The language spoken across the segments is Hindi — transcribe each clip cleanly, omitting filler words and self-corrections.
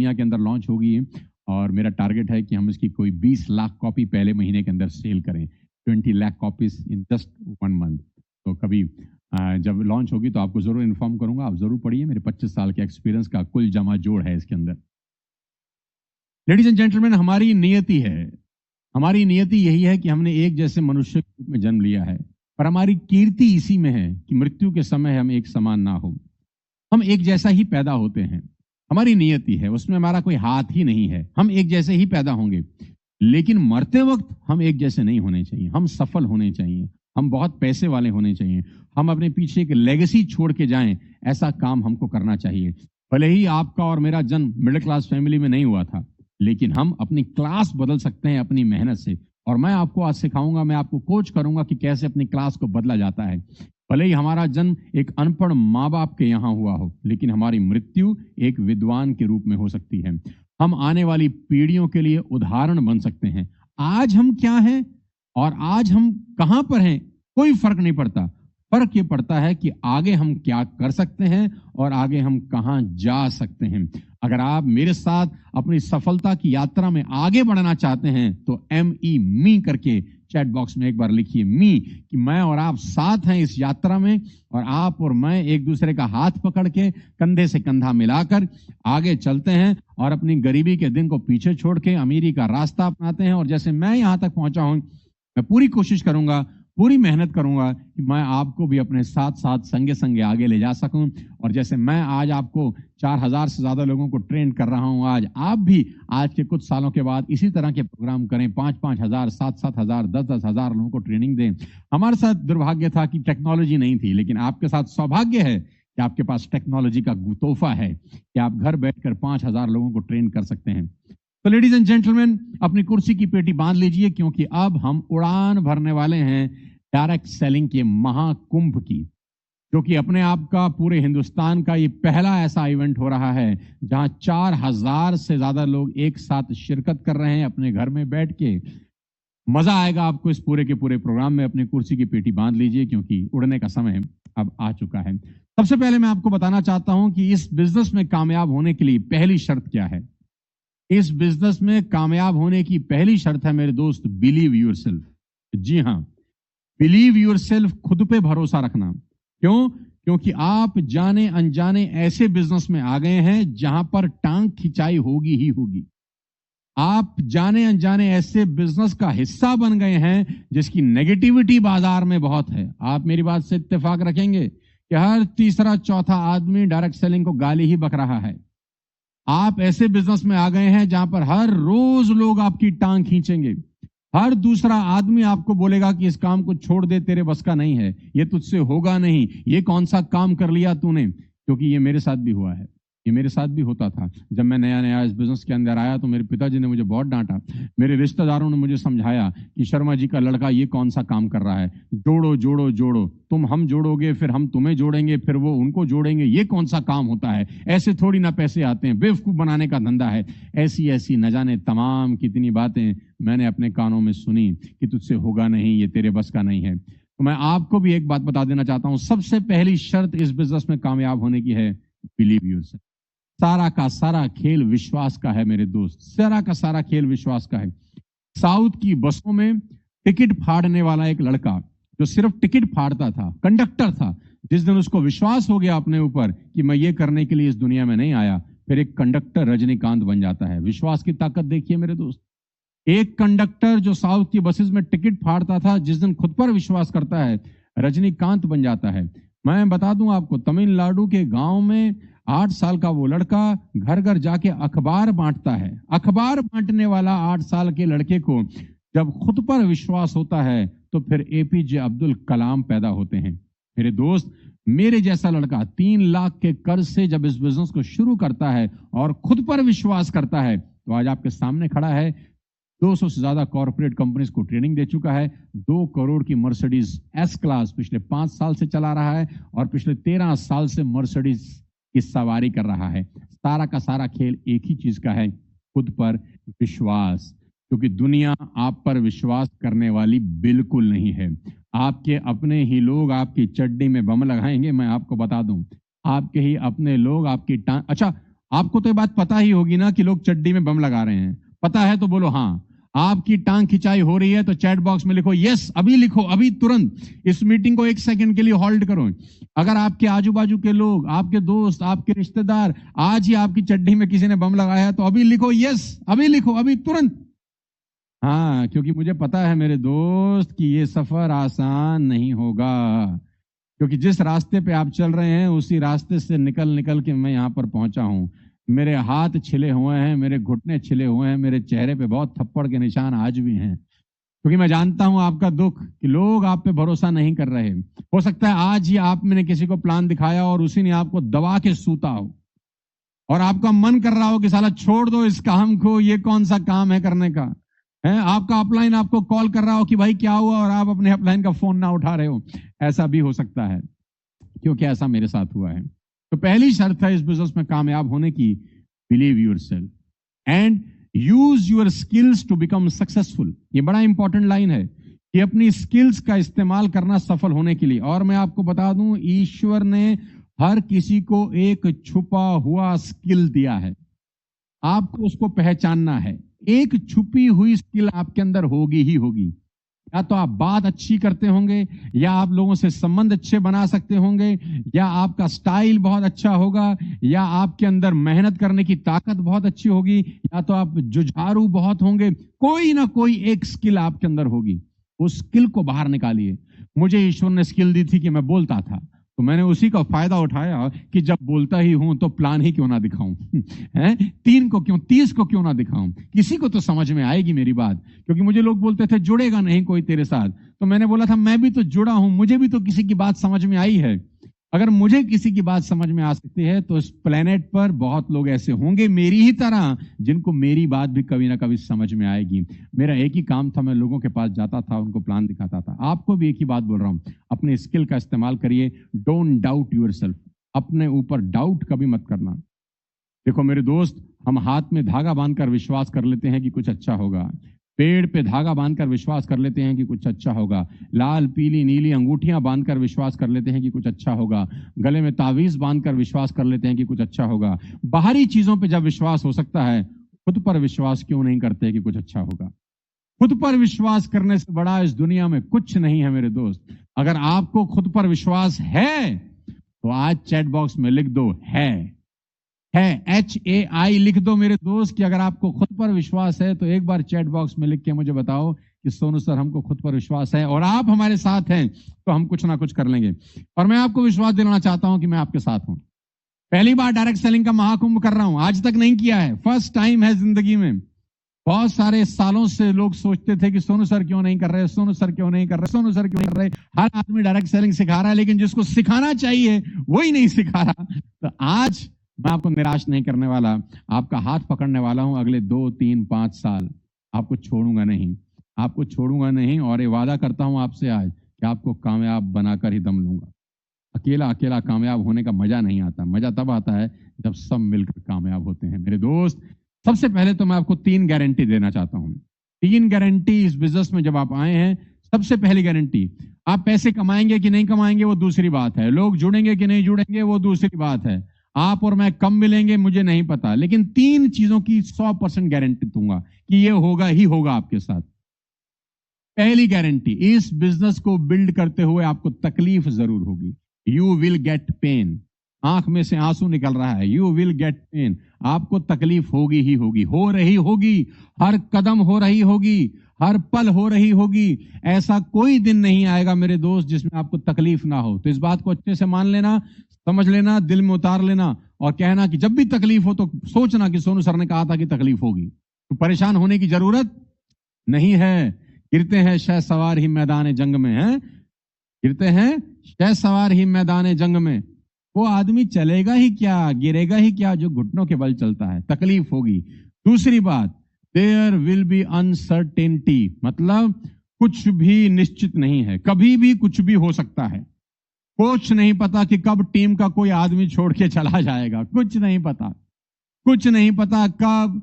दुनिया के अंदर लॉन्च होगी और मेरा टारगेट है कि हम इसकी कोई 20 लाख कॉपी पहले महीने के अंदर सेल करें, 20 lakh copies in just 1 month. तो कभी जब लॉन्च होगी तो आपको ज़रूर इन्फॉर्म करूंगा, आप ज़रूर पढ़िए, मेरे 25 साल के एक्सपीरियंस का कुल जमा जोड़ है इसके अंदर। लेडीज एंड जेंटलमैन, हमारी नियति यही है कि हमने एक जैसे मनुष्य के रूप में जन्म लिया है, पर हमारी कीर्ति इसी में है कि मृत्यु के समय हम एक समान ना हो, हम एक जैसा ही पैदा होते हैं। हमारी नियति है, उसमें हमारा कोई हाथ ही नहीं है, हम एक जैसे ही पैदा होंगे, लेकिन मरते वक्त हम एक जैसे नहीं होने चाहिए। हम सफल होने चाहिए, हम बहुत पैसे वाले होने चाहिए, हम अपने पीछे एक लेगेसी छोड़ के जाएं, ऐसा काम हमको करना चाहिए। भले ही आपका और मेरा जन्म मिडिल क्लास फैमिली में नहीं हुआ था, लेकिन हम अपनी क्लास बदल सकते हैं अपनी मेहनत से। और मैं आपको आज सिखाऊंगा, मैं आपको कोच करूंगा कि कैसे अपनी क्लास को बदला जाता है। भले ही हमारा जन्म एक अनपढ़ माँ बाप के यहाँ हुआ हो, लेकिन हमारी मृत्यु एक विद्वान के रूप में हो सकती है। हम आने वाली पीढ़ियों के लिए उदाहरण बन सकते हैं। आज हम क्या हैं और आज हम कहां पर हैं, कोई फर्क नहीं पड़ता। फर्क ये पड़ता है कि आगे हम क्या कर सकते हैं और आगे हम कहां जा सकते हैं। अगर आप मेरे साथ अपनी सफलता की यात्रा में आगे बढ़ना चाहते हैं तो मी करके चैट बॉक्स में एक बार लिखिए मी, कि मैं और आप साथ हैं इस यात्रा में, और आप और मैं एक दूसरे का हाथ पकड़ के कंधे से कंधा मिलाकर आगे चलते हैं और अपनी गरीबी के दिन को पीछे छोड़ के अमीरी का रास्ता अपनाते हैं। और जैसे मैं यहां तक पहुंचा हूं, मैं पूरी कोशिश करूंगा, पूरी मेहनत करूंगा कि मैं आपको भी अपने साथ साथ संगे संगे आगे ले जा सकूं। और जैसे मैं आज आपको 4000 से ज्यादा लोगों को ट्रेन कर रहा हूं, आज आप भी आज के कुछ सालों के बाद इसी तरह के प्रोग्राम करें, 5-5 हजार, 7-7 हजार, 10-10 हजार लोगों को ट्रेनिंग दें। हमारे साथ दुर्भाग्य था कि टेक्नोलॉजी नहीं थी, लेकिन आपके साथ सौभाग्य है कि आपके पास टेक्नोलॉजी का तोहफा है कि आप घर बैठकर 5000 लोगों को ट्रेन कर सकते हैं। तो लेडीज एंड जेंटलमैन, अपनी कुर्सी की पेटी बांध लीजिए, क्योंकि अब हम उड़ान भरने वाले हैं डायरेक्ट सेलिंग के महाकुंभ की, जो कि अपने आप का पूरे हिंदुस्तान का ये पहला ऐसा इवेंट हो रहा है जहां 4000 से ज्यादा लोग एक साथ शिरकत कर रहे हैं अपने घर में बैठ के। मजा आएगा आपको इस पूरे के पूरे प्रोग्राम में। अपनी कुर्सी की पेटी बांध लीजिए, क्योंकि उड़ने का समय अब आ चुका है। सबसे पहले मैं आपको बताना चाहता हूं कि इस बिजनेस में कामयाब होने के लिए पहली शर्त क्या है। इस बिजनेस में कामयाब होने की पहली शर्त है मेरे दोस्त, बिलीव योरसेल्फ। जी हां, बिलीव योरसेल्फ, खुद पे भरोसा रखना। क्यों? क्योंकि आप जाने अनजाने ऐसे बिजनेस में आ गए हैं जहां पर टांग खिंचाई होगी ही होगी। आप जाने अनजाने ऐसे बिजनेस का हिस्सा बन गए हैं जिसकी नेगेटिविटी बाजार में बहुत है। आप मेरी बात से इत्तेफाक रखेंगे कि हर तीसरा चौथा आदमी डायरेक्ट सेलिंग को गाली ही बक रहा है। आप ऐसे बिजनेस में आ गए हैं जहां पर हर रोज लोग आपकी टांग खींचेंगे। हर दूसरा आदमी आपको बोलेगा कि इस काम को छोड़ दे, तेरे बस का नहीं है, ये तुझसे होगा नहीं, ये कौन सा काम कर लिया तूने। क्योंकि ये मेरे साथ भी हुआ है, ये मेरे साथ भी होता था। जब मैं नया नया इस बिजनेस के अंदर आया तो मेरे पिताजी ने मुझे बहुत डांटा, मेरे रिश्तेदारों ने मुझे समझाया कि शर्मा जी का लड़का ये कौन सा काम कर रहा है, जोड़ो जोड़ो जोड़ो, तुम हम जोड़ोगे, फिर हम तुम्हें जोड़ेंगे, फिर वो उनको जोड़ेंगे, ये कौन सा काम होता है, ऐसे थोड़ी ना पैसे आते हैं, बेवकूफ बनाने का धंधा है। ऐसी ऐसी न जाने तमाम कितनी बातें मैंने अपने कानों में सुनी कि तुझसे होगा नहीं, ये तेरे बस का नहीं है। तो मैं आपको भी एक बात बता देना चाहता हूं, सबसे पहली शर्त इस बिजनेस में कामयाब होने की है, बिलीव योरसेल्फ। सारा का सारा खेल विश्वास का है मेरे दोस्त, सारा का सारा खेल विश्वास का है। साउथ की बसों में टिकट फाड़ने वाला एक लड़का, जो सिर्फ टिकट फाड़ता था, कंडक्टर था, जिस दिन उसको विश्वास हो गया अपने ऊपर कि मैं ये करने के लिए इस दुनिया में नहीं आया, फिर एक कंडक्टर रजनीकांत बन जाता है। विश्वास की ताकत देखिए मेरे दोस्त। एक कंडक्टर जो साउथ की बसेस में टिकट फाड़ता था, जिस दिन खुद पर विश्वास करता है, रजनीकांत बन जाता है। मैं बता दूं आपको, तमिलनाडु के गांव में 8 साल का वो लड़का घर घर जाके अखबार बांटता है। अखबार बांटने वाला 8 साल के लड़के को जब खुद पर विश्वास होता है तो फिर एपीजे अब्दुल कलाम पैदा होते हैं। मेरे दोस्त, मेरे जैसा लड़का 3 लाख के कर्ज से जब इस बिजनेस को शुरू करता है और खुद पर विश्वास करता है, तो आज आपके सामने खड़ा है। 200 से ज्यादा कॉर्पोरेट कंपनीज को ट्रेनिंग दे चुका है। 2 करोड़ की मर्सिडीज एस क्लास पिछले 5 साल से चला रहा है और पिछले 13 साल से मर्सिडीज की सवारी कर रहा है। सारा का सारा खेल एक ही चीज का है, खुद पर विश्वास। क्योंकि दुनिया आप पर विश्वास करने वाली बिल्कुल नहीं है। आपके अपने ही लोग आपकी चड्डी में बम लगाएंगे, मैं आपको बता दूं। आपके ही अपने लोग आपकी अच्छा, आपको तो ये बात पता ही होगी ना कि लोग चड्डी में बम लगा रहे हैं। पता है तो बोलो हाँ। आपकी टांग खिंचाई हो रही है तो चैट बॉक्स में लिखो यस, अभी लिखो, अभी तुरंत इस मीटिंग को 1 सेकंड के लिए होल्ड करो। अगर आपके आजू बाजू के लोग, आपके दोस्त, आपके रिश्तेदार आज ही आपकी चड्डी में किसी ने बम लगाया है तो अभी लिखो यस, अभी लिखो, अभी तुरंत। हाँ, क्योंकि मुझे पता है मेरे दोस्त कि ये सफर आसान नहीं होगा, क्योंकि जिस रास्ते पे आप चल रहे हैं उसी रास्ते से निकल निकल के मैं यहाँ पर पहुंचा हूं। मेरे हाथ छिले हुए हैं, मेरे घुटने छिले हुए हैं, मेरे चेहरे पे बहुत थप्पड़ के निशान आज भी हैं, क्योंकि मैं जानता हूं आपका दुख कि लोग आप पे भरोसा नहीं कर रहे। हो सकता है आज ही आप मैंने किसी को प्लान दिखाया और उसी ने आपको दबा के सूता हो और आपका मन कर रहा हो कि साला छोड़ दो इस काम को, ये कौन सा काम है करने का है। आपका अपलाइन आपको कॉल कर रहा हो कि भाई क्या हुआ, और आप अपने अपलाइन का फोन ना उठा रहे हो। ऐसा भी हो सकता है, क्योंकि ऐसा मेरे साथ हुआ है। तो पहली शर्त है इस बिजनेस में कामयाब होने की, believe yourself and use your skills to become successful. ये बड़ा इंपॉर्टेंट लाइन है कि अपनी स्किल्स का इस्तेमाल करना सफल होने के लिए। और मैं आपको बता दूं, ईश्वर ने हर किसी को एक छुपा हुआ स्किल दिया है, आपको उसको पहचानना है। एक छुपी हुई स्किल आपके अंदर होगी ही होगी। या तो आप बात अच्छी करते होंगे, या आप लोगों से संबंध अच्छे बना सकते होंगे, या आपका स्टाइल बहुत अच्छा होगा, या आपके अंदर मेहनत करने की ताकत बहुत अच्छी होगी, या तो आप जुझारू बहुत होंगे। कोई ना कोई एक स्किल आपके अंदर होगी, उस स्किल को बाहर निकालिए। मुझे ईश्वर ने स्किल दी थी कि मैं बोलता था, तो मैंने उसी का फायदा उठाया कि जब बोलता ही हूं तो प्लान ही क्यों ना दिखाऊं हैं, 3 को क्यों 30 को क्यों ना दिखाऊं, किसी को तो समझ में आएगी मेरी बात। क्योंकि मुझे लोग बोलते थे जुड़ेगा नहीं कोई तेरे साथ, तो मैंने बोला था मैं भी तो जुड़ा हूं, मुझे भी तो किसी की बात समझ में आई है। अगर मुझे किसी की बात समझ में आ सकती है तो इस प्लेनेट पर बहुत लोग ऐसे होंगे मेरी ही तरह, जिनको मेरी बात भी कभी ना कभी समझ में आएगी। मेरा एक ही काम था, मैं लोगों के पास जाता था, उनको प्लान दिखाता था। आपको भी एक ही बात बोल रहा हूं, अपने स्किल का इस्तेमाल करिए। डोंट डाउट योरसेल्फ, अपने ऊपर डाउट कभी मत करना। देखो मेरे दोस्त, हम हाथ में धागा बांधकर विश्वास कर लेते हैं कि कुछ अच्छा होगा, पेड़ पे धागा बांधकर विश्वास कर लेते हैं कि कुछ अच्छा होगा, लाल पीली नीली अंगूठियां बांधकर विश्वास कर लेते हैं कि कुछ अच्छा होगा, गले में तावीज बांधकर विश्वास कर लेते हैं कि कुछ अच्छा होगा। बाहरी चीजों पे जब विश्वास हो सकता है, खुद पर विश्वास क्यों नहीं करते कि कुछ अच्छा होगा। खुद पर विश्वास करने से बड़ा इस दुनिया में कुछ नहीं है मेरे दोस्त। अगर आपको खुद पर विश्वास है तो आज चैट बॉक्स में लिख दो है HAI लिख दो मेरे दोस्त, कि अगर आपको खुद पर विश्वास है तो एक बार चैट बॉक्स में लिख के मुझे बताओ कि सोनू सर हमको खुद पर विश्वास है और आप हमारे साथ हैं तो हम कुछ ना कुछ कर लेंगे। और मैं आपको विश्वास दिलाना चाहता हूं कि मैं आपके साथ हूं। पहली बार डायरेक्ट सेलिंग का महाकुंभ कर रहा हूं, आज तक नहीं किया है, फर्स्ट टाइम है जिंदगी में। बहुत सारे सालों से लोग सोचते थे कि सोनू सर क्यों नहीं कर रहे, सोनू सर क्यों नहीं कर रहे, सोनू सर क्यों नहीं कर रहे। हर आदमी डायरेक्ट सेलिंग सिखा रहा है, लेकिन जिसको सिखाना चाहिए वही नहीं सिखा रहा। तो आज मैं आपको निराश नहीं करने वाला, आपका हाथ पकड़ने वाला हूं। अगले 2, 3, 5 साल आपको छोड़ूंगा नहीं, आपको छोड़ूंगा नहीं। और ये वादा करता हूं आपसे आज कि आपको कामयाब बनाकर ही दम लूंगा। अकेला अकेला कामयाब होने का मजा नहीं आता, मजा तब आता है जब सब मिलकर कामयाब होते हैं मेरे दोस्त। सबसे पहले तो मैं आपको 3 गारंटी देना चाहता हूं। 3 गारंटी इस बिजनेस में जब आप आए हैं। सबसे पहली गारंटी, आप पैसे कमाएंगे कि नहीं कमाएंगे वो दूसरी बात है, लोग जुड़ेंगे कि नहीं जुड़ेंगे वो दूसरी बात है, आप और मैं कम मिलेंगे मुझे नहीं पता, लेकिन 3 चीजों की 100% गारंटी दूंगा कि ये होगा ही होगा आपके साथ। पहली गारंटी, इस बिजनेस को बिल्ड करते हुए आपको तकलीफ जरूर होगी। यू विल गेट पेन, आंख में से आंसू निकल रहा है, यू विल गेट पेन, आपको तकलीफ होगी ही होगी, हो रही होगी, हर कदम हो रही होगी, हर पल हो रही होगी। ऐसा कोई दिन नहीं आएगा मेरे दोस्त जिसमें आपको तकलीफ ना हो। तो इस बात को अच्छे से मान लेना, समझ लेना, दिल में उतार लेना और कहना कि जब भी तकलीफ हो तो सोचना कि सोनू सर ने कहा था कि तकलीफ होगी। तो परेशान होने की जरूरत नहीं है। गिरते हैं शह सवार ही मैदान जंग में, है गिरते हैं शह सवार ही मैदान जंग में, वो आदमी चलेगा ही क्या, गिरेगा ही क्या जो घुटनों के बल चलता है। तकलीफ होगी। दूसरी बात, देयर विल बी अनसर्टेनिटी, मतलब कुछ भी निश्चित नहीं है, कभी भी कुछ भी हो सकता है। कुछ नहीं पता कि कब टीम का कोई आदमी छोड़ के चला जाएगा, कुछ नहीं पता, कुछ नहीं पता कब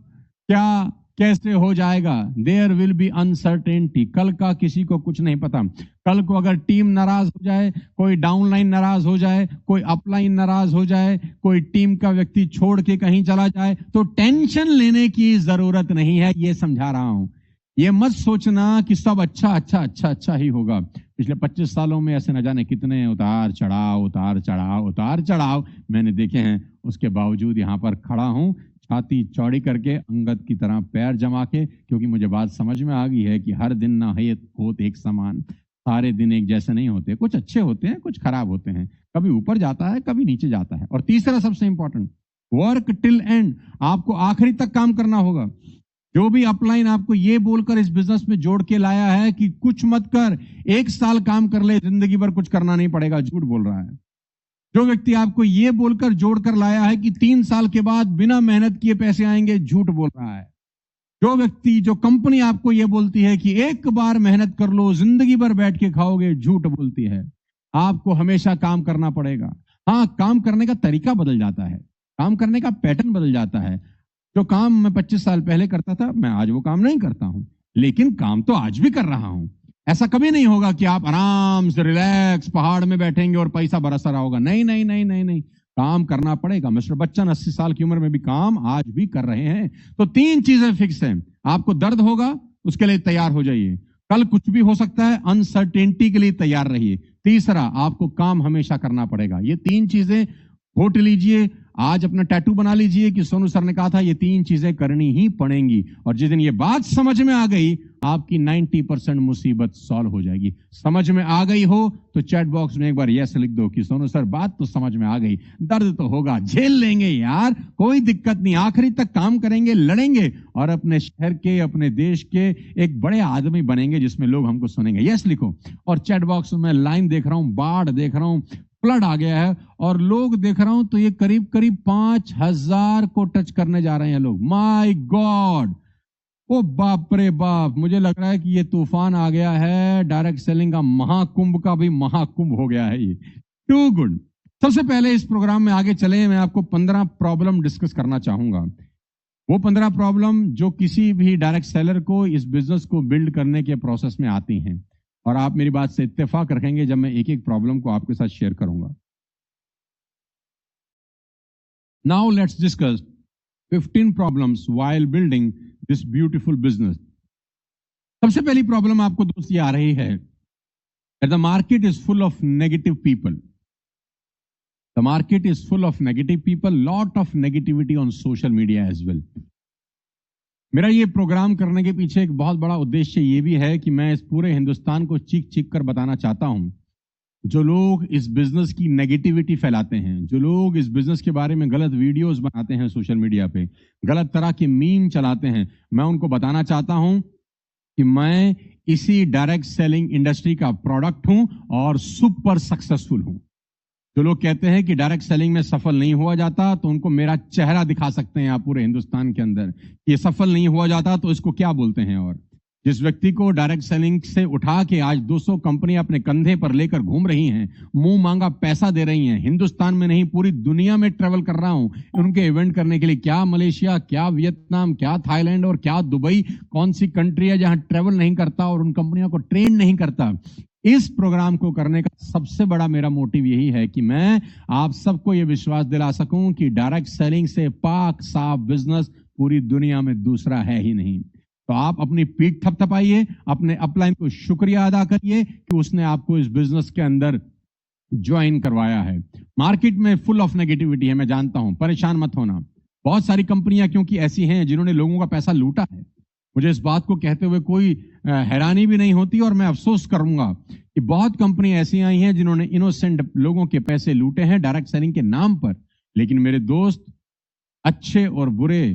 क्या कैसे हो जाएगा। देयर विल बी अनसर्टेनिटी, कल का किसी को कुछ नहीं पता। कल को अगर टीम नाराज हो जाए, कोई डाउनलाइन नाराज हो जाए, कोई अपलाइन नाराज हो जाए, कोई टीम का व्यक्ति छोड़ के कहीं चला जाए, तो टेंशन लेने की जरूरत नहीं है। ये समझा रहा हूं। ये मत सोचना कि सब अच्छा अच्छा अच्छा अच्छा ही होगा। पिछले 25 सालों में ऐसे न जाने कितने उतार चढ़ाव उतार चढ़ाव उतार चढ़ाव मैंने देखे हैं। उसके बावजूद यहाँ पर खड़ा हूं, छाती चौड़ी करके, अंगद की तरह पैर जमा के, क्योंकि मुझे बात समझ में आ गई है कि हर दिन ना होत एक समान, सारे दिन एक जैसे नहीं होते। कुछ अच्छे होते हैं, कुछ खराब होते हैं, कभी ऊपर जाता है, कभी नीचे जाता है। और तीसरा सबसे इंपॉर्टेंट, वर्क टिल एंड, आपको आखिरी तक काम करना होगा। जो भी अपलाइन आपको ये बोलकर इस बिजनेस में जोड़ के लाया है कि कुछ मत कर, 1 साल काम कर ले, जिंदगी भर कुछ करना नहीं पड़ेगा, झूठ बोल रहा है। जो व्यक्ति आपको ये बोलकर जोड़कर लाया है कि 3 साल के बाद बिना मेहनत किए पैसे आएंगे, झूठ बोल रहा है। जो व्यक्ति, जो कंपनी आपको ये बोलती है कि एक बार मेहनत कर लो, जिंदगी भर बैठ के खाओगे, झूठ बोलती है। आपको हमेशा काम करना पड़ेगा। हाँ, काम करने का तरीका बदल जाता है, काम करने का पैटर्न बदल जाता है। जो काम मैं 25 साल पहले करता था, मैं आज वो काम नहीं करता हूं, लेकिन काम तो आज भी कर रहा हूं। ऐसा कभी नहीं होगा कि आप आराम से रिलैक्स पहाड़ में बैठेंगे और पैसा बरस रहा होगा। नहीं नहीं नहीं नहीं नहीं, काम करना पड़ेगा। मिस्टर बच्चन 80 साल की उम्र में भी काम आज भी कर रहे हैं। तो 3 चीजें फिक्स हैं। आपको दर्द होगा, उसके लिए तैयार हो जाइए। कल कुछ भी हो सकता है, अनसर्टेनिटी के लिए तैयार रहिए। तीसरा, आपको काम हमेशा करना पड़ेगा। ये 3 चीजें घोट लीजिए। आज अपना टैटू बना लीजिए कि सोनू सर ने कहा था ये 3 चीजें करनी ही पड़ेंगी। और जिस दिन ये बात समझ में आ गई, आपकी 90% मुसीबत सॉल्व हो जाएगी। समझ में आ गई हो तो चैट बॉक्स में एक बार यस लिख दो कि सोनू सर बात तो समझ में आ गई। दर्द तो होगा, झेल लेंगे यार, कोई दिक्कत नहीं, आखिरी तक काम करेंगे, लड़ेंगे और अपने शहर के, अपने देश के एक बड़े आदमी बनेंगे जिसमें लोग हमको सुनेंगे। यस लिखो। और चैट बॉक्स में लाइन देख रहा हूं, बाढ़ देख रहा हूं, फ्लड आ गया है, और लोग देख रहा हूं तो ये करीब करीब 5000 को टच करने जा रहे हैं लोग। माय गॉड, ओ बाप रे बाप, मुझे लग रहा है कि ये तूफान आ गया है। डायरेक्ट सेलिंग का महाकुंभ का भी महाकुंभ हो गया है ये। Too good. सबसे पहले इस प्रोग्राम में आगे चले, मैं आपको 15 प्रॉब्लम डिस्कस करना चाहूंगा। वो 15 प्रॉब्लम जो किसी भी डायरेक्ट सेलर को इस बिजनेस को बिल्ड करने के प्रोसेस में आती हैं। और आप मेरी बात से इत्तेफाक रखेंगे जब मैं एक एक प्रॉब्लम को आपके साथ शेयर करूंगा। Now let's discuss 15 problems while building this beautiful business. सबसे पहली प्रॉब्लम आपको दोस्त ये आ रही है, the market is full of negative people. The market is full of negative people, lot of negativity on social media as well. मेरा ये प्रोग्राम करने के पीछे एक बहुत बड़ा उद्देश्य ये भी है कि मैं इस पूरे हिंदुस्तान को चीख चीख कर बताना चाहता हूं, जो लोग इस बिजनेस की नेगेटिविटी फैलाते हैं, जो लोग इस बिजनेस के बारे में गलत वीडियोस बनाते हैं सोशल मीडिया पे, गलत तरह के मीम चलाते हैं, मैं उनको बताना चाहता हूं कि मैं इसी डायरेक्ट सेलिंग इंडस्ट्री का प्रोडक्ट हूं और सुपर सक्सेसफुल हूं। जो लोग कहते हैं कि डायरेक्ट सेलिंग में सफल नहीं हुआ जाता, तो उनको मेरा चेहरा दिखा सकते हैं आप पूरे हिंदुस्तान के अंदर। ये सफल नहीं हुआ जाता तो इसको क्या बोलते हैं। और जिस व्यक्ति को डायरेक्ट सेलिंग से उठा के आज 200 कंपनियां अपने कंधे पर लेकर घूम रही हैं, मुंह मांगा पैसा दे रही हैं, हिंदुस्तान में नहीं पूरी दुनिया में ट्रेवल कर रहा हूं उनके इवेंट करने के लिए। क्या मलेशिया, क्या वियतनाम, क्या थाईलैंड और क्या दुबई, कौन सी कंट्री है जहां ट्रेवल नहीं करता और उन कंपनियों को ट्रेन नहीं करता। इस प्रोग्राम को करने का सबसे बड़ा मेरा मोटिव यही है कि मैं आप सबको यह विश्वास दिला सकूं कि डायरेक्ट सेलिंग से पाक साफ बिजनेस पूरी दुनिया में दूसरा है ही नहीं। तो आप अपनी पीठ थपथपाइए, अपने अपलाइन को शुक्रिया अदा करिए कि उसने आपको इस बिजनेस के अंदर ज्वाइन करवाया है। मार्केट में फुल ऑफ नेगेटिविटी है, मैं जानता हूं, परेशान मत होना। बहुत सारी कंपनियां क्योंकि ऐसी हैं जिन्होंने लोगों का पैसा लूटा है। मुझे इस बात को कहते हुए कोई हैरानी भी नहीं होती और मैं अफसोस करूंगा कि बहुत कंपनी ऐसी आई हैं जिन्होंने इनोसेंट लोगों के पैसे लूटे हैं डायरेक्ट सेलिंग के नाम पर। लेकिन मेरे दोस्त, अच्छे और बुरे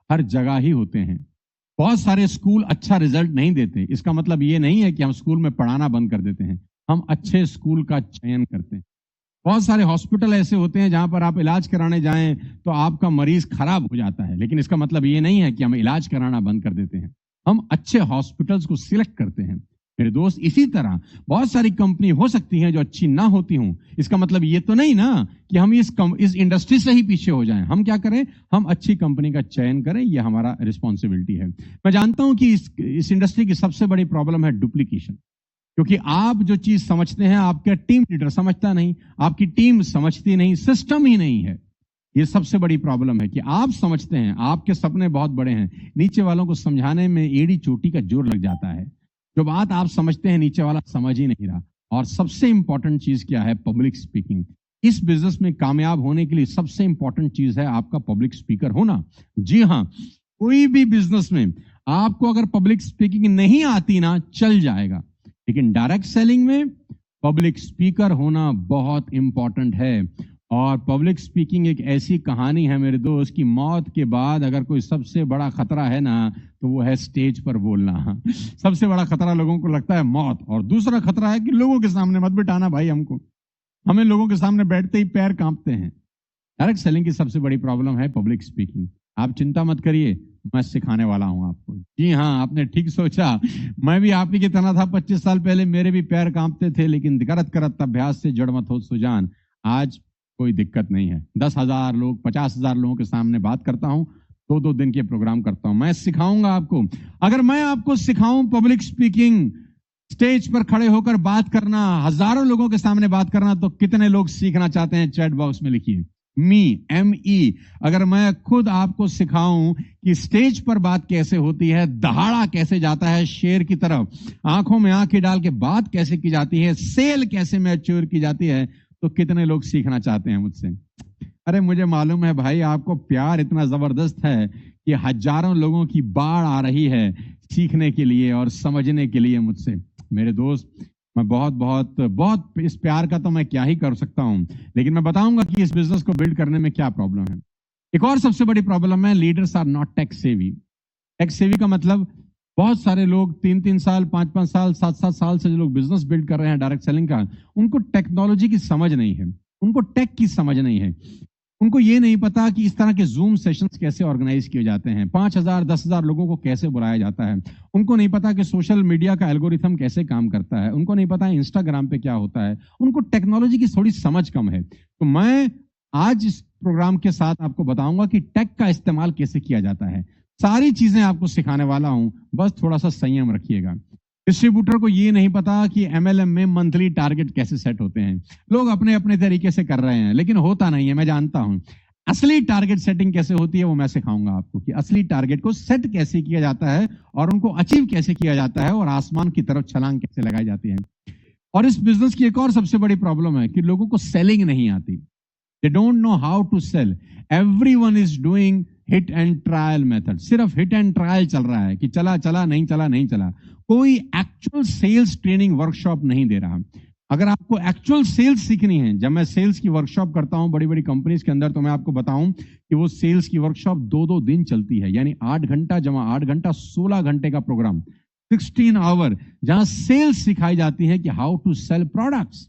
हर जगह ही होते हैं। बहुत सारे स्कूल अच्छा रिजल्ट नहीं देते, इसका मतलब ये नहीं है कि हम स्कूल में पढ़ाना बंद कर देते हैं, हम अच्छे स्कूल का चयन करते हैं। बहुत सारे हॉस्पिटल ऐसे होते हैं जहां पर आप इलाज कराने जाएं तो आपका मरीज खराब हो जाता है, लेकिन इसका मतलब ये नहीं है कि हम इलाज कराना बंद कर देते हैं। हम अच्छे हॉस्पिटल्स को सिलेक्ट करते हैं। मेरे दोस्त, इसी तरह बहुत सारी कंपनी हो सकती हैं जो अच्छी ना होती हूं। इसका मतलब ये तो नहीं ना कि हम इस इंडस्ट्री से ही पीछे हो जाएं। हम क्या करें, हम अच्छी कंपनी का चयन करें, ये हमारा रिस्पॉन्सिबिलिटी है। मैं जानता हूं कि इस इंडस्ट्री की सबसे बड़ी प्रॉब्लम है डुप्लीकेशन, क्योंकि आप जो चीज समझते हैं आपका टीम लीडर समझता नहीं, आपकी टीम समझती नहीं, सिस्टम ही नहीं है। ये सबसे बड़ी प्रॉब्लम है कि आप समझते हैं, आपके सपने बहुत बड़े हैं, नीचे वालों को समझाने में एड़ी चोटी का जोर लग जाता है। जो बात आप समझते हैं नीचे वाला समझ ही नहीं रहा। और सबसे इंपॉर्टेंट चीज क्या है, पब्लिक स्पीकिंग। इस बिजनेस में कामयाब होने के लिए सबसे इंपॉर्टेंट चीज है आपका पब्लिक स्पीकर होना। जी हाँ, कोई भी बिजनेस में आपको अगर पब्लिक स्पीकिंग नहीं आती ना, चल जाएगा, लेकिन डायरेक्ट सेलिंग में पब्लिक स्पीकर होना बहुत इंपॉर्टेंट है। और पब्लिक स्पीकिंग एक ऐसी कहानी है मेरे दोस्त कि मौत के बाद अगर कोई सबसे बड़ा खतरा है ना, तो वो है स्टेज पर बोलना। सबसे बड़ा खतरा लोगों को लगता है मौत, और दूसरा खतरा है कि लोगों के सामने मत बिठाना भाई हमको, हमें लोगों के सामने बैठते ही पैर कांपते हैं। डायरेक्ट सेलिंग की सबसे बड़ी प्रॉब्लम है पब्लिक स्पीकिंग। आप चिंता मत करिए, मैं सिखाने वाला हूं आपको। जी हाँ, आपने ठीक सोचा, मैं भी आप ही की तरह था। 25 साल पहले मेरे भी पैर कांपते थे, लेकिन करत करत अभ्यास से जड़ मत हो सुजान। आज कोई दिक्कत नहीं है। 10,000 लोग, 50,000 लोगों के सामने बात करता हूं, 2-2 दिन के प्रोग्राम करता हूं। मैं सिखाऊंगा आपको। अगर मैं आपको सिखाऊं पब्लिक स्पीकिंग, स्टेज पर खड़े होकर बात करना, हजारों लोगों के सामने बात करना, तो कितने लोग सीखना चाहते हैं? चैट बॉक्स में लिखिए ME। अगर मैं खुद आपको सिखाऊं कि स्टेज पर बात कैसे होती है, दहाड़ा कैसे जाता है शेर की तरफ, आंखों में आंखें डाल के बात कैसे की जाती है, सेल कैसे मैच्योर की जाती है, तो कितने लोग सीखना चाहते हैं मुझसे? अरे मुझे मालूम है भाई, आपको प्यार इतना जबरदस्त है कि हजारों लोगों की बाढ़ आ रही है सीखने के लिए और समझने के लिए मुझसे। मेरे दोस्त, मैं बहुत बहुत बहुत इस प्यार का तो मैं क्या ही कर सकता हूं, लेकिन मैं बताऊंगा कि इस बिजनेस को बिल्ड करने में क्या प्रॉब्लम है। एक और सबसे बड़ी प्रॉब्लम है, leaders are not tech savvy. Tech savvy का मतलब, बहुत सारे लोग 3-3 साल, 5-5 साल, 7-7 साल से जो लोग बिजनेस बिल्ड कर रहे हैं डायरेक्ट सेलिंग का, उनको टेक्नोलॉजी की समझ नहीं है, उनको टेक की समझ नहीं है। उनको ये नहीं पता कि इस तरह के जूम सेशंस कैसे ऑर्गेनाइज किए जाते हैं, 5,000 10,000 लोगों को कैसे बुलाया जाता है। उनको नहीं पता कि सोशल मीडिया का एल्गोरिथम कैसे काम करता है। उनको नहीं पता है इंस्टाग्राम पे क्या होता है। उनको टेक्नोलॉजी की थोड़ी समझ कम है। तो मैं आज इस प्रोग्राम के साथ आपको बताऊंगा कि टेक का इस्तेमाल कैसे किया जाता है। सारी चीजें आपको सिखाने वाला हूं, बस थोड़ा सा संयम रखिएगा। डिस्ट्रीब्यूटर को ये नहीं पता कि MLM में मंथली टारगेट कैसे सेट होते हैं। लोग अपने अपने तरीके से कर रहे हैं, लेकिन होता नहीं है, मैं जानता हूं। असली टारगेट सेटिंग कैसे होती है वो मैं सिखाऊंगा आपको, कि असली टारगेट को सेट कैसे किया जाता है और उनको अचीव कैसे किया जाता है, और आसमान की तरफ छलांग कैसे लगाई जाती है। और इस बिजनेस की एक और सबसे बड़ी प्रॉब्लम है कि लोगों को सेलिंग नहीं आती। They don't know how to sell. Everyone is doing hit and trial method. सिर्फ हिट एंड ट्रायल चल रहा है कि चला चला, नहीं चला नहीं चला। कोई एक्चुअल सेल्स ट्रेनिंग वर्कशॉप नहीं दे रहा। अगर आपको एक्चुअल सेल्स सीखनी है, जब मैं सेल्स की वर्कशॉप करता हूं बड़ी बड़ी कंपनीज के अंदर, तो मैं आपको बताऊं कि वो सेल्स की वर्कशॉप 2-2 दिन चलती है, यानी 8 घंटा जमा 8 घंटा 16 घंटे का प्रोग्राम, 16 आवर, जहां सेल्स सिखाई जाती है कि हाउ टू सेल प्रोडक्ट्स।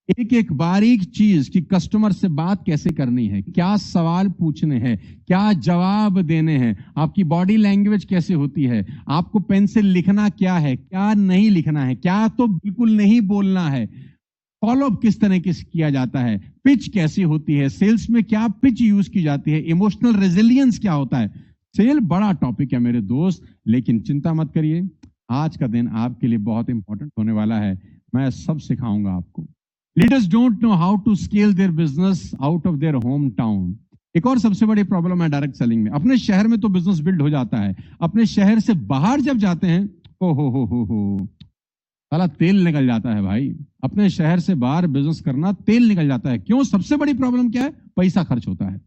एक एक बारीक चीज कि कस्टमर से बात कैसे करनी है, क्या सवाल पूछने हैं, क्या जवाब देने हैं, आपकी बॉडी लैंग्वेज कैसे होती है, आपको पेन से लिखना क्या है, क्या नहीं लिखना है, क्या तो बिल्कुल नहीं बोलना है, फॉलोअप किस तरह से किया जाता है, पिच कैसी होती है, सेल्स में क्या पिच यूज की जाती है, इमोशनल रेजिलियंस क्या होता है। सेल बड़ा टॉपिक है मेरे दोस्त, लेकिन चिंता मत करिए, आज का दिन आपके लिए बहुत इंपॉर्टेंट होने वाला है। मैं सब सिखाऊंगा आपको। Leaders don't know how to scale their business out of their hometown. एक और सबसे बड़ी प्रॉब्लम है डायरेक्ट सेलिंग में। अपने शहर में तो बिजनेस बिल्ड हो जाता है, अपने शहर से बाहर जब जाते हैं, ओ हो, साला तेल निकल जाता है भाई। अपने शहर से बाहर बिजनेस करना, तेल निकल जाता है। क्यों? सबसे बड़ी प्रॉब्लम क्या है? पैसा खर्च होता है।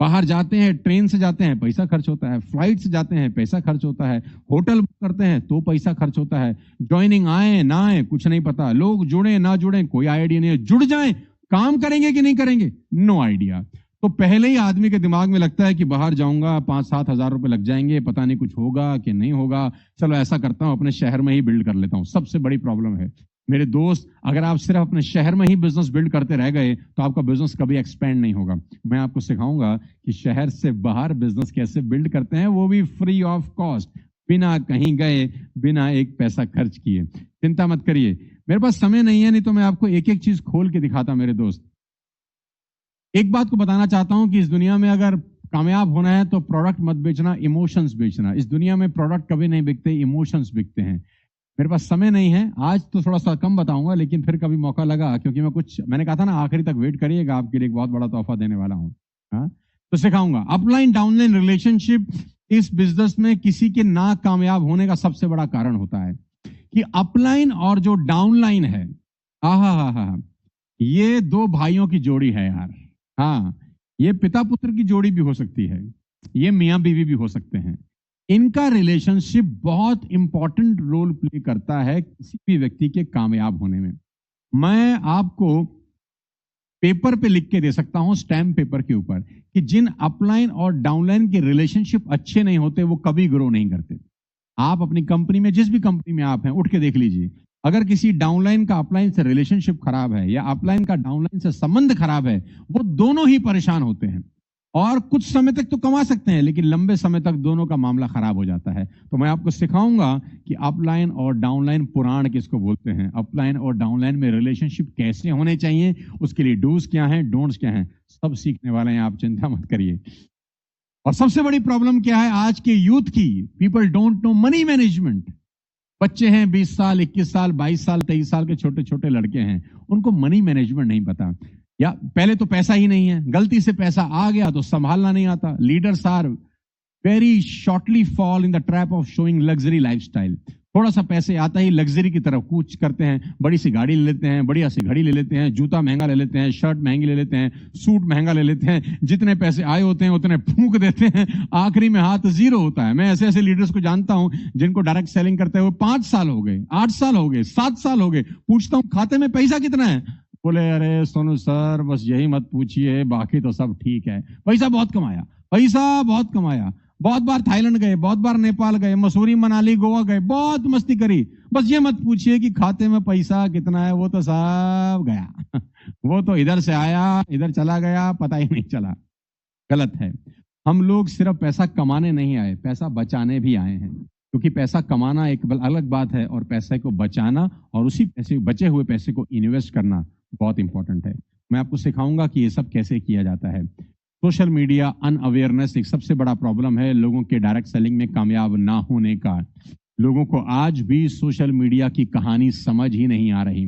बाहर जाते हैं, ट्रेन से जाते हैं, पैसा खर्च होता है, फ्लाइट से जाते हैं, पैसा खर्च होता है, होटल बुक करते हैं तो पैसा खर्च होता है, ज्वाइनिंग आए ना आए कुछ नहीं पता, लोग जुड़े ना जुड़े कोई आइडिया नहीं है, जुड़ जाएं काम करेंगे कि नहीं करेंगे, नो आइडिया। तो पहले ही आदमी के दिमाग में लगता है कि बाहर जाऊंगा 5-7 हजार रुपए लग जाएंगे, पता नहीं कुछ होगा कि नहीं होगा, चलो ऐसा करता हूं अपने शहर में ही बिल्ड कर लेता हूं। सबसे बड़ी प्रॉब्लम है मेरे दोस्त, अगर आप सिर्फ अपने शहर में ही बिजनेस बिल्ड करते रह गए तो आपका बिजनेस कभी एक्सपेंड नहीं होगा। मैं आपको सिखाऊंगा कि शहर से बाहर बिजनेस कैसे बिल्ड करते हैं, वो भी फ्री ऑफ कॉस्ट। बिना कहीं गए, बिना एक पैसा खर्च किए। चिंता मत करिए, मेरे पास समय नहीं है, नहीं तो मैं आपको एक एक चीज खोल के दिखाता मेरे दोस्त। एक बात को बताना चाहता हूं कि इस दुनिया में अगर कामयाब होना है तो प्रोडक्ट मत बेचना, इमोशंस बेचना। इस दुनिया में प्रोडक्ट कभी नहीं बिकते, इमोशंस बिकते हैं। मेरे पास समय नहीं है, आज तो थोड़ा सा कम बताऊंगा, लेकिन फिर कभी मौका लगा, क्योंकि मैंने कहा था ना आखिरी तक वेट करिएगा, आपके लिए एक बहुत बड़ा तोहफा देने वाला हूं। हाँ, तो सिखाऊंगा। अपलाइन डाउनलाइन रिलेशनशिप इस बिजनेस में किसी के ना कामयाब होने का सबसे बड़ा कारण होता है कि अपलाइन और जो डाउनलाइन है, आहा हा हा, ये दो भाइयों की जोड़ी है यार। हाँ, ये पिता पुत्र की जोड़ी भी हो सकती है, ये मियां बीवी भी हो सकते हैं। इनका रिलेशनशिप बहुत इंपॉर्टेंट रोल प्ले करता है किसी भी व्यक्ति के कामयाब होने में। मैं आपको पेपर पे लिख के दे सकता हूं, स्टैम्प पेपर के ऊपर, कि जिन अपलाइन और डाउनलाइन के रिलेशनशिप अच्छे नहीं होते वो कभी ग्रो नहीं करते। आप अपनी कंपनी में, जिस भी कंपनी में आप हैं, उठ के देख लीजिए। अगर किसी डाउनलाइन का अपलाइन से रिलेशनशिप खराब है या अपलाइन का डाउनलाइन से संबंध खराब है, वो दोनों ही परेशान होते हैं। और कुछ समय तक तो कमा सकते हैं, लेकिन लंबे समय तक दोनों का मामला खराब हो जाता है। तो मैं आपको सिखाऊंगा कि अपलाइन और डाउनलाइन पुराण किसको बोलते हैं, अपलाइन और डाउनलाइन में रिलेशनशिप कैसे होने चाहिए, उसके लिए डूज क्या हैं, डोंट्स क्या हैं, सब सीखने वाले हैं, आप चिंता मत करिए। और सबसे बड़ी प्रॉब्लम क्या है आज के यूथ की, people don't know money management. बच्चे हैं 20 साल, 21 साल, 22 साल, 23 साल के छोटे छोटे लड़के हैं, उनको मनी मैनेजमेंट नहीं पता, या पहले तो पैसा ही नहीं है, गलती से पैसा आ गया तो संभालना नहीं आता। Leaders are very shortly fall in the trap of showing luxury lifestyle. थोड़ा सा पैसे आता ही लग्जरी की तरफ कूच करते हैं, बड़ी सी गाड़ी ले लेते हैं, बढ़िया सी घड़ी ले लेते हैं, जूता महंगा ले लेते हैं, शर्ट महंगी ले लेते हैं, सूट महंगा ले लेते हैं, जितने पैसे आए होते हैं उतने फूंक देते हैं, आखिरी में हाथ जीरो होता है। मैं ऐसे ऐसे लीडर्स को जानता हूं जिनको डायरेक्ट सेलिंग करते हुए 5 साल हो गए, 8 साल हो गए, 7 साल हो गए। पूछता हूं खाते में पैसा कितना है, बोले अरे सोनू सर बस यही मत पूछिए, बाकी तो सब ठीक है। पैसा बहुत कमाया, पैसा बहुत कमाया, बहुत बार थाईलैंड गए, बहुत बार नेपाल गए, मसूरी मनाली गोवा गए, बहुत मस्ती करी, बस ये मत पूछिए कि खाते में पैसा कितना है, वो तो सब गया वो तो इधर से आया इधर चला गया, पता ही नहीं चला। गलत है। हम लोग सिर्फ पैसा कमाने नहीं आए, पैसा बचाने भी आए हैं, क्योंकि पैसा कमाना एक अलग बात है और पैसे को बचाना और उसी पैसे, बचे हुए पैसे को इन्वेस्ट करना बहुत इंपॉर्टेंट है। मैं आपको सिखाऊंगा कि ये सब कैसे किया जाता है। सोशल मीडिया अनअवेयरनेस एक सबसे बड़ा प्रॉब्लम है लोगों के डायरेक्ट सेलिंग में कामयाब ना होने का। लोगों को आज भी सोशल मीडिया की कहानी समझ ही नहीं आ रही।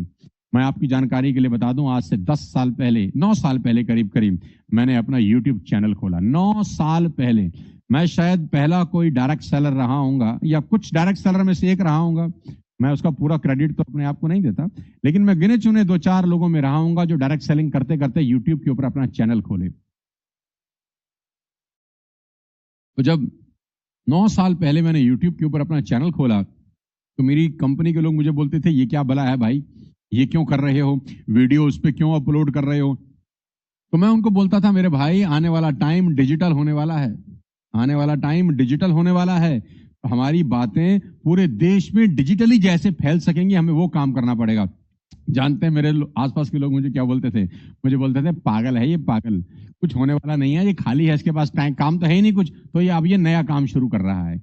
मैं आपकी जानकारी के लिए बता दूं, आज से 10 साल पहले, 9 साल पहले करीब करीब मैंने अपना यूट्यूब चैनल खोला। 9 साल पहले मैं शायद पहला कोई डायरेक्ट सेलर रहा हूंगा या कुछ डायरेक्ट सेलर में से एक रहा हूंगा। मैं उसका पूरा क्रेडिट तो अपने आप को नहीं देता, लेकिन मैं गिने चुने 2-4 लोगों में रहा हूंगा जो डायरेक्ट सेलिंग करते करते यूट्यूब के ऊपर अपना चैनल खोले। तो जब 9 साल पहले मैंने यूट्यूब के ऊपर अपना चैनल खोला, तो मेरी कंपनी के लोग मुझे बोलते थे ये क्या भला है भाई, ये क्यों कर रहे हो, वीडियो उस पर क्यों अपलोड कर रहे हो। तो मैं उनको बोलता था मेरे भाई आने वाला टाइम डिजिटल होने वाला है, आने वाला टाइम डिजिटल होने वाला है। हमारी बातें पूरे देश में डिजिटली जैसे फैल सकेंगी, हमें वो काम करना पड़ेगा। जानते हैं मेरे आसपास के लोग मुझे क्या बोलते थे, मुझे बोलते थे पागल है ये, पागल, कुछ होने वाला नहीं है, ये खाली है, इसके पास टाइम, काम तो है ही नहीं कुछ, तो ये अब ये नया काम शुरू कर रहा है।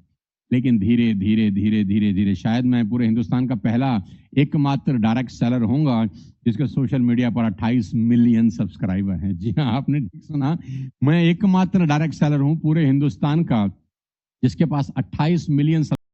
लेकिन धीरे धीरे धीरे धीरे धीरे शायद मैं पूरे हिंदुस्तान का पहला एकमात्र डायरेक्ट सेलर होऊंगा जिसके सोशल मीडिया पर 28 मिलियन सब्सक्राइबर हैं। जी हाँ, आपने ठीक सुना, मैं एकमात्र डायरेक्ट सेलर हूं पूरे हिंदुस्तान का जिसके पास 28 मिलियन